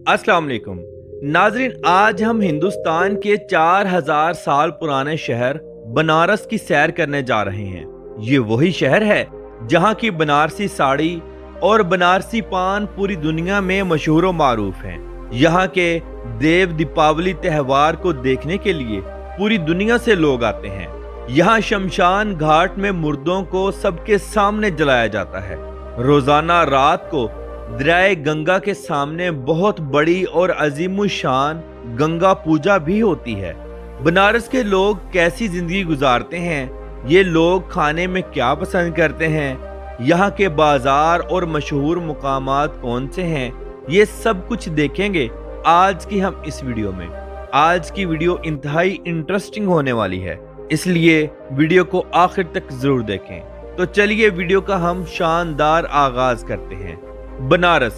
अस्सलाम वालेकुम नाजरीन, आज हम हिंदुस्तान के 4000 साल पुराने शहर बनारस की सैर करने जा रहे हैं। ये वही शहर है जहाँ की बनारसी साड़ी और बनारसी पान पूरी दुनिया में मशहूर और मारूफ हैं। यहाँ के देव दीपावली त्योहार को देखने के लिए पूरी दुनिया से लोग आते हैं। यहाँ शमशान घाट में मुर्दों को सबके सामने जलाया जाता है। रोजाना रात को दरियाए गंगा के सामने बहुत बड़ी और अजीमुशान गंगा पूजा भी होती है। बनारस के लोग कैसी जिंदगी गुजारते हैं, ये लोग खाने में क्या पसंद करते हैं, यहाँ के बाजार और मशहूर मुकामात कौन से हैं, ये सब कुछ देखेंगे आज की हम इस वीडियो में। आज की वीडियो इंतहाई इंटरेस्टिंग होने वाली है, इसलिए वीडियो को आखिर तक जरूर देखें। तो चलिए वीडियो का हम शानदार आगाज करते हैं। बनारस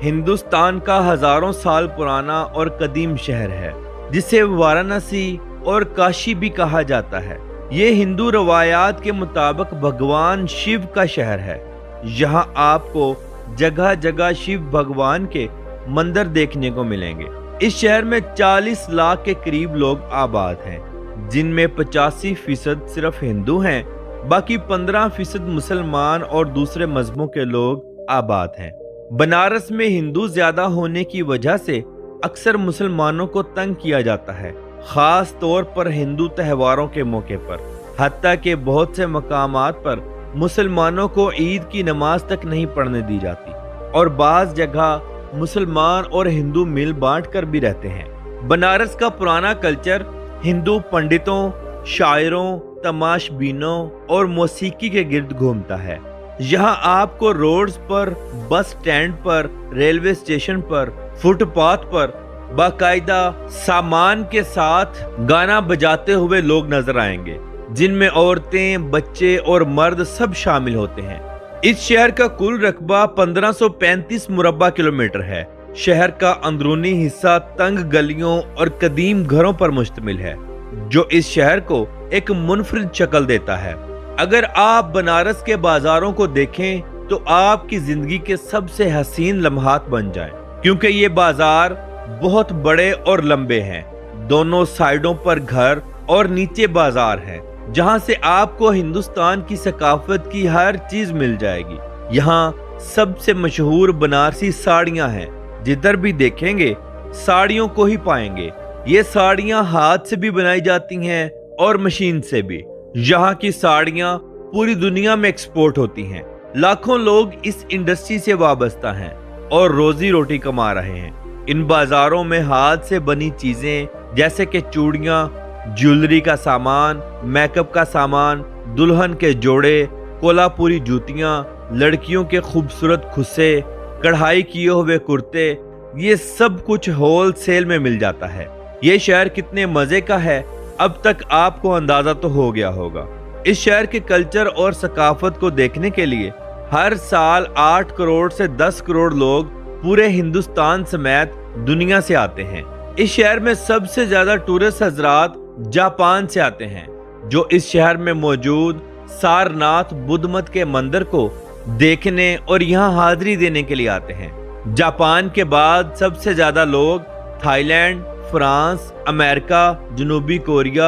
हिंदुस्तान का हजारों साल पुराना और कदीम शहर है, जिसे वाराणसी और काशी भी कहा जाता है। ये हिंदू रवायात के मुताबिक भगवान शिव का शहर है। यहाँ आपको जगह जगह शिव भगवान के मंदिर देखने को मिलेंगे। इस शहर में 40 लाख के करीब लोग आबाद हैं, जिनमें 85% सिर्फ हिंदू हैं, बाकी 15% मुसलमान और दूसरे मजहबों के लोग आबाद हैं। बनारस में हिंदू ज्यादा होने की वजह से अक्सर मुसलमानों को तंग किया जाता है, खास तौर पर हिंदू त्योहारों के मौके पर। हत्ता के बहुत से मकामात पर मुसलमानों को ईद की नमाज तक नहीं पढ़ने दी जाती और बाज जगह मुसलमान और हिंदू मिल बांट कर भी रहते हैं। बनारस का पुराना कल्चर हिंदू पंडितों, शायरों, तमाशबीनों और मौसीकी के गिर्द घूमता है। यहाँ आपको रोड्स पर, बस स्टैंड पर, रेलवे स्टेशन पर, फुटपाथ पर बाकायदा सामान के साथ गाना बजाते हुए लोग नजर आएंगे, जिनमें औरतें, बच्चे और मर्द सब शामिल होते हैं। इस शहर का कुल रकबा 1535 मुरब्बा किलोमीटर है। शहर का अंदरूनी हिस्सा तंग गलियों और कदीम घरों पर मुश्तमिल है, जो इस शहर को एक मुनफरिद शक्ल देता है। अगर आप बनारस के बाजारों को देखें तो आपकी जिंदगी के सबसे हसीन लम्हात बन जाएं, क्योंकि ये बाजार बहुत बड़े और लंबे हैं। दोनों साइडों पर घर और नीचे बाजार है, जहां से आपको हिंदुस्तान की सकाफत की हर चीज मिल जाएगी। यहाँ सबसे मशहूर बनारसी साड़ियां हैं। जिधर भी देखेंगे साड़ियों को ही पाएंगे। ये साड़ियां हाथ से भी बनाई जाती हैं और मशीन से भी। यहाँ की साड़ियां पूरी दुनिया में एक्सपोर्ट होती हैं। लाखों लोग इस इंडस्ट्री से वाबस्ता हैं और रोजी रोटी कमा रहे हैं। इन बाजारों में हाथ से बनी चीजें जैसे कि चूड़ियां, ज्वेलरी का सामान, मेकअप का सामान, दुल्हन के जोड़े, कोल्हापुरी जूतियां, लड़कियों के खूबसूरत खुस्से, कढ़ाई किए हुए कुर्ते, ये सब कुछ होल सेल में मिल जाता है। ये शहर कितने मजे का है अब तक आपको अंदाजा तो हो गया होगा। इस शहर के कल्चर और सकाफत को देखने के लिए हर साल 8 करोड़ से 10 करोड़ लोग पूरे हिंदुस्तान समेत दुनिया से आते हैं। इस शहर में सबसे ज्यादा टूरिस्ट हजरात जापान से आते हैं, जो इस शहर में मौजूद सारनाथ बुद्ध मत के मंदिर को देखने और यहाँ हाजिरी देने के लिए आते हैं। जापान के बाद सबसे ज्यादा लोग थाईलैंड, फ्रांस, अमेरिका, जनूबी कोरिया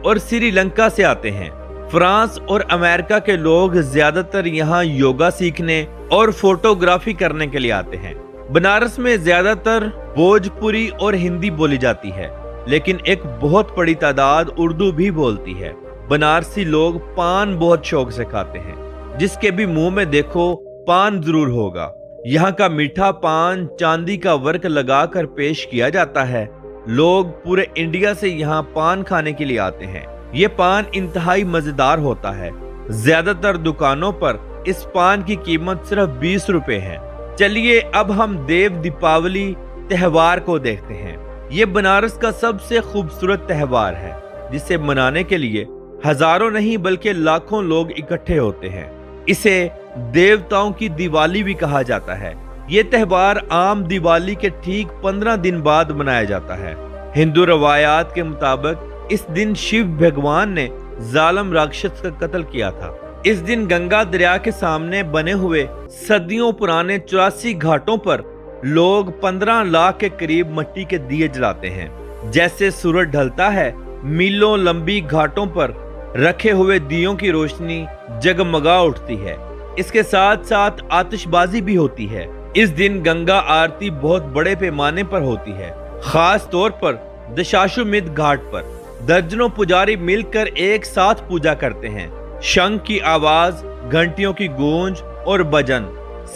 और श्रीलंका से आते हैं। फ्रांस और अमेरिका के लोग ज्यादातर यहाँ योगा सीखने और फोटोग्राफी करने के लिए आते हैं। बनारस में ज्यादातर भोजपुरी और हिंदी बोली जाती है, लेकिन एक बहुत बड़ी तादाद उर्दू भी बोलती है। बनारसी लोग पान बहुत शौक से खाते हैं, जिसके भी मुंह में देखो पान जरूर होगा। यहाँ का मीठा पान चांदी का वर्क लगाकर पेश किया जाता है। लोग पूरे इंडिया से यहाँ पान खाने के लिए आते हैं। ये पान इंतहाई मजेदार होता है। ज्यादातर दुकानों पर इस पान की कीमत सिर्फ 20 रुपए है। चलिए अब हम देव दीपावली त्योहार को देखते हैं। ये बनारस का सबसे खूबसूरत त्योहार है, जिसे मनाने के लिए हजारों नहीं बल्कि लाखों लोग इकट्ठे होते हैं। इसे देवताओं की दिवाली भी कहा जाता है। ये त्योहार आम दिवाली के ठीक 15 दिन बाद मनाया जाता है। हिंदू रवायात के मुताबिक इस दिन शिव भगवान ने जालिम राक्षस का कत्ल किया था। इस दिन गंगा दरिया के सामने बने हुए सदियों पुराने 84 घाटों पर लोग 15 लाख के करीब मिट्टी के दिए जलाते हैं। जैसे सूरज ढलता है, मीलों लंबी घाटों पर रखे हुए दियों की रोशनी जगमगा उठती है। इसके साथ साथ आतिशबाजी भी होती है। इस दिन गंगा आरती बहुत बड़े पैमाने पर होती है। खास तौर पर दशाश्वमेध घाट पर दर्जनों पुजारी मिलकर एक साथ पूजा करते हैं। शंख की आवाज, घंटियों की गूंज और भजन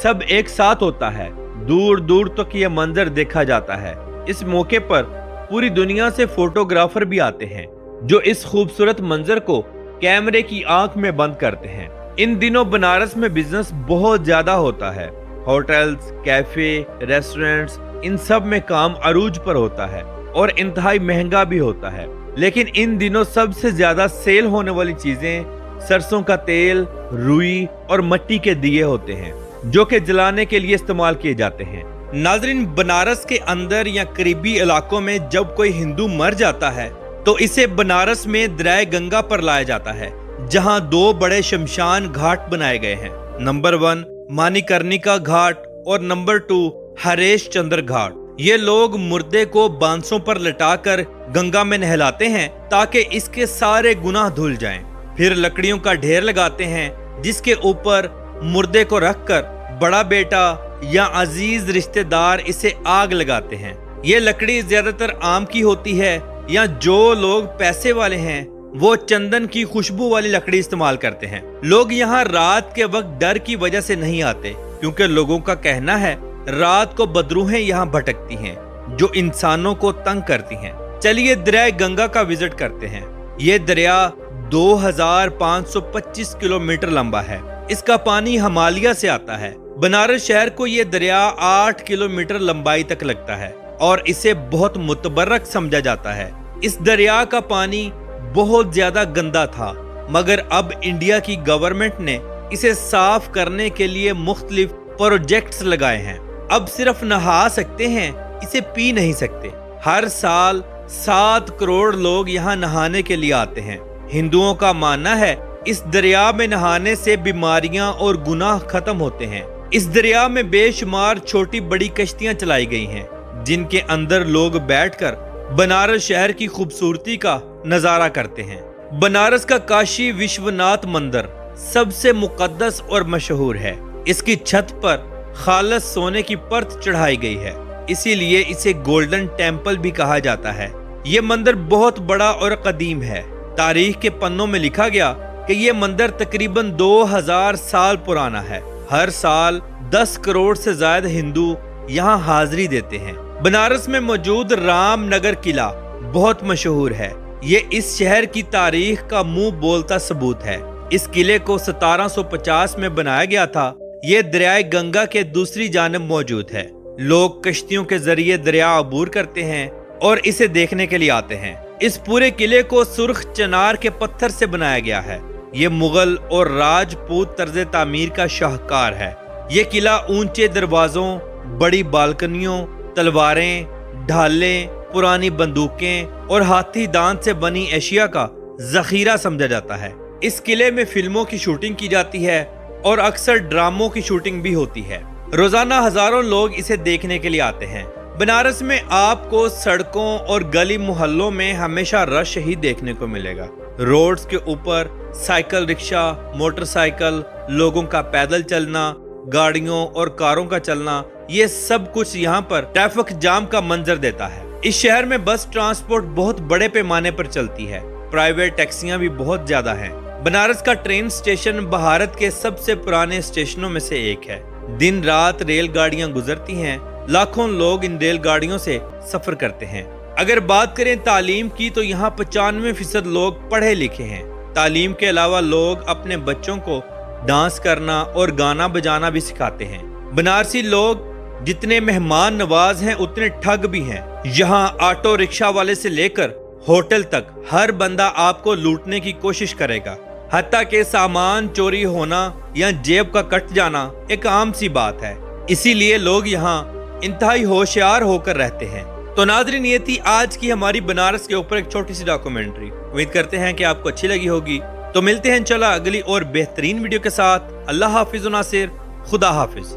सब एक साथ होता है। दूर दूर तक यह मंजर देखा जाता है। इस मौके पर पूरी दुनिया से फोटोग्राफर भी आते हैं जो इस खूबसूरत मंजर को कैमरे की आंख में बंद करते हैं। इन दिनों बनारस में बिजनेस बहुत ज्यादा होता है। होटल्स, कैफे, रेस्टोरेंट्स, इन सब में काम अरूज पर होता है और इंतहाई महंगा भी होता है। लेकिन इन दिनों सबसे ज्यादा सेल होने वाली चीजें सरसों का तेल, रुई और मिट्टी के दिए होते हैं जो कि जलाने के लिए इस्तेमाल किए जाते हैं। नाज़रीन, बनारस के अंदर या करीबी इलाकों में जब कोई हिंदू मर जाता है तो इसे बनारस में दरिया गंगा पर लाया जाता है, जहां 2 बड़े शमशान घाट बनाए गए हैं। नंबर 1 मणिकर्णिका घाट और नंबर 2 हरेश चंद्र घाट। ये लोग मुर्दे को बांसों पर लटाकर गंगा में नहलाते हैं ताकि इसके सारे गुनाह धुल जाएं। फिर लकड़ियों का ढेर लगाते हैं जिसके ऊपर मुर्दे को रखकर बड़ा बेटा या अजीज रिश्तेदार इसे आग लगाते हैं। ये लकड़ी ज्यादातर आम की होती है या जो लोग पैसे वाले हैं वो चंदन की खुशबू वाली लकड़ी इस्तेमाल करते हैं। लोग यहाँ रात के वक्त डर की वजह से नहीं आते क्योंकि लोगों का कहना है रात को बदरूहें यहाँ भटकती हैं जो इंसानों को तंग करती हैं। चलिए दरिया गंगा का विजिट करते हैं। ये दरिया 2525 किलोमीटर लंबा है। इसका पानी हिमालय से आता है। बनारस शहर को ये दरिया 8 किलोमीटर लंबाई तक लगता है और इसे बहुत मुतबर्रक समझा जाता है। इस दरिया का पानी बहुत ज्यादा गंदा था, मगर अब इंडिया की गवर्नमेंट ने इसे साफ करने के लिए मुख्तलिफ प्रोजेक्ट्स लगाए हैं। अब सिर्फ नहा सकते हैं, इसे पी नहीं सकते। हर साल 7 करोड़ लोग यहाँ नहाने के लिए आते हैं। हिंदुओं का मानना है इस दरिया में नहाने से बीमारियां और गुनाह खत्म होते हैं। इस दरिया में बेशुमार छोटी बड़ी कश्तियां चलाई गई हैं जिनके अंदर लोग बैठकर बनारस शहर की खूबसूरती का नजारा करते हैं। बनारस का काशी विश्वनाथ मंदिर सबसे मुकद्दस और मशहूर है। इसकी छत पर खालस सोने की परत चढ़ाई गई है, इसीलिए इसे गोल्डन टेम्पल भी कहा जाता है। ये मंदिर बहुत बड़ा और कदीम है। तारीख के पन्नों में लिखा गया कि ये मंदिर तकरीबन 2000 साल पुराना है। हर साल 10 करोड़ से ज्यादा हिंदू यहाँ हाजिरी देते हैं। बनारस में मौजूद रामनगर किला बहुत मशहूर है। ये इस शहर की तारीख का मुंह बोलता सबूत है। इस किले को 1750 में बनाया गया था। ये दरिया गंगा के दूसरी जानब मौजूद है। लोग कश्तियों के जरिए दरिया अबूर करते हैं और इसे देखने के लिए आते हैं। इस पूरे किले को सुर्ख चनार के पत्थर से बनाया गया है। ये मुगल और राजपूत तर्ज तामीर का शाहकार है। ये किला ऊंचे दरवाजों, बड़ी बालकनियों, तलवारें, ढालें, पुरानी बंदूकें और हाथी दांत से बनी एशिया का जखीरा समझा जाता है। इस किले में फिल्मों की शूटिंग की जाती है और अक्सर ड्रामों की शूटिंग भी होती है। रोजाना हजारों लोग इसे देखने के लिए आते हैं। बनारस में आपको सड़कों और गली मोहल्लों में हमेशा रश ही देखने को मिलेगा। रोड्स के ऊपर साइकिल रिक्शा, मोटरसाइकिल, लोगों का पैदल चलना, गाड़ियों और कारों का चलना, ये सब कुछ यहाँ पर ट्रैफिक जाम का मंजर देता है। इस शहर में बस ट्रांसपोर्ट बहुत बड़े पैमाने पर चलती है। प्राइवेट टैक्सियां भी बहुत ज्यादा हैं। बनारस का ट्रेन स्टेशन भारत के सबसे पुराने स्टेशनों में से एक है। दिन रात रेलगाड़ियां गुजरती हैं। लाखों लोग इन रेलगाड़ियों से सफर करते हैं। अगर बात करें तालीम की तो यहाँ 95% लोग पढ़े लिखे हैं। तालीम के अलावा लोग अपने बच्चों को डांस करना और गाना बजाना भी सिखाते हैं। बनारसी लोग जितने मेहमान नवाज हैं उतने ठग भी हैं। यहाँ ऑटो रिक्शा वाले से लेकर होटल तक हर बंदा आपको लूटने की कोशिश करेगा। हत्ता के सामान चोरी होना या जेब का कट जाना एक आम सी बात है। इसीलिए लोग यहाँ इंतहाई होशियार होकर रहते हैं। तो नाज़रीन, ये थी आज की हमारी बनारस के ऊपर एक छोटी सी डॉक्यूमेंट्री। उम्मीद करते हैं कि आपको अच्छी लगी होगी। तो मिलते हैं इंशाल्लाह अगली और बेहतरीन वीडियो के साथ। अल्लाह हाफिज़ नासिर, खुदा हाफिज।